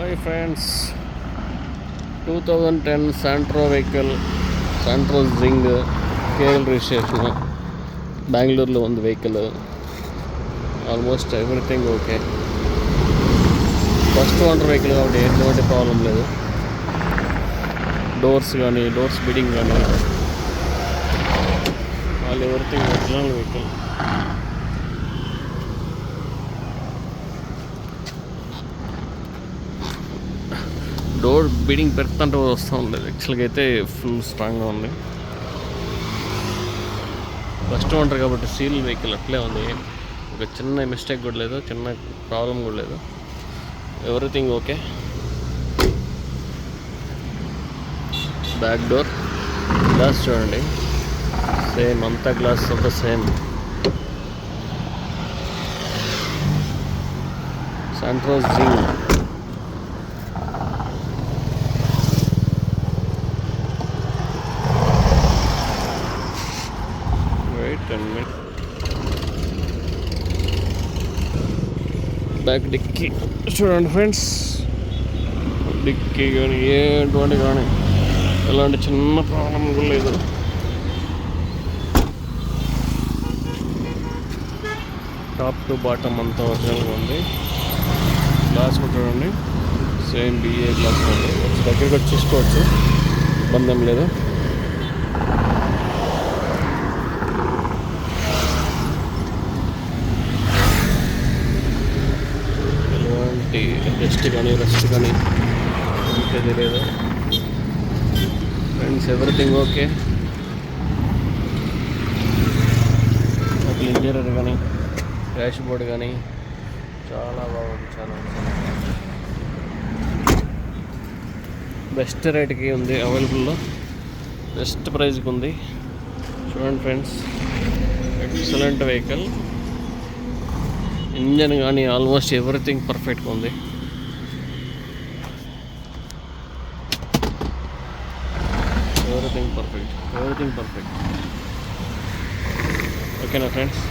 Hi friends, 2010 Santro vehicle, Santro Xing KL registration, బెంగళూరులో ఉంది vehicle. Almost everything okay. First owner vehicle కాబట్టి ఎటువంటి problem లేదు. Doors beading కానీ all everything original vehicle. Door beading పెడుతుంటే వస్తూ ఉండేది. యాక్చువల్గా అయితే ఫుల్ స్ట్రాంగ్గా ఉంది. ఫస్ట్ ఓనర్ కాబట్టి సీల్ వెహికల్ అట్లే ఉంది. ఒక చిన్న మిస్టేక్ కూడా లేదు, చిన్న ప్రాబ్లం కూడా లేదు. Everything okay. Back door glass చూడండి, సేమ్ అంతా గ్లాస్ అంతా సేమ్. శాంట్రో జింగ్ బ్యాక్ డిక్కీ చూడండి ఫ్రెండ్స్. డిక్కీ కానీ ఎటువంటి కానీ ఎలాంటి చిన్న ప్రాబ్లం కూడా లేదు. టాప్ టు బాటమ్ అంతా ఒరిజినల్గా ఉంది. గ్లాస్ కూడా చూడండి, సేమ్ బిఏ గ్లాస్ ఉంది. దగ్గరికి వచ్చి చూసుకోవచ్చు, ఇబ్బంది ఏం లేదు. రెస్ట్ కానీ ఇంకేది లేదు ఫ్రెండ్స్. Everything okay. ఇంటీరియర్ కానీ డాష్ బోర్డ్ కానీ చాలా బాగుంది. చాలా బెస్ట్ రేట్కి ఉంది, అవైలబుల్లో బెస్ట్ ప్రైస్కి ఉంది. చూడండి ఫ్రెండ్స్, ఎక్సలెంట్ వెహికల్. ఇంజన్ కానీ ఆల్మోస్ట్ ఎవ్రీథింగ్ పర్ఫెక్ట్గా ఉంది. Everything perfect. ఓకేనా ఫ్రెండ్స్?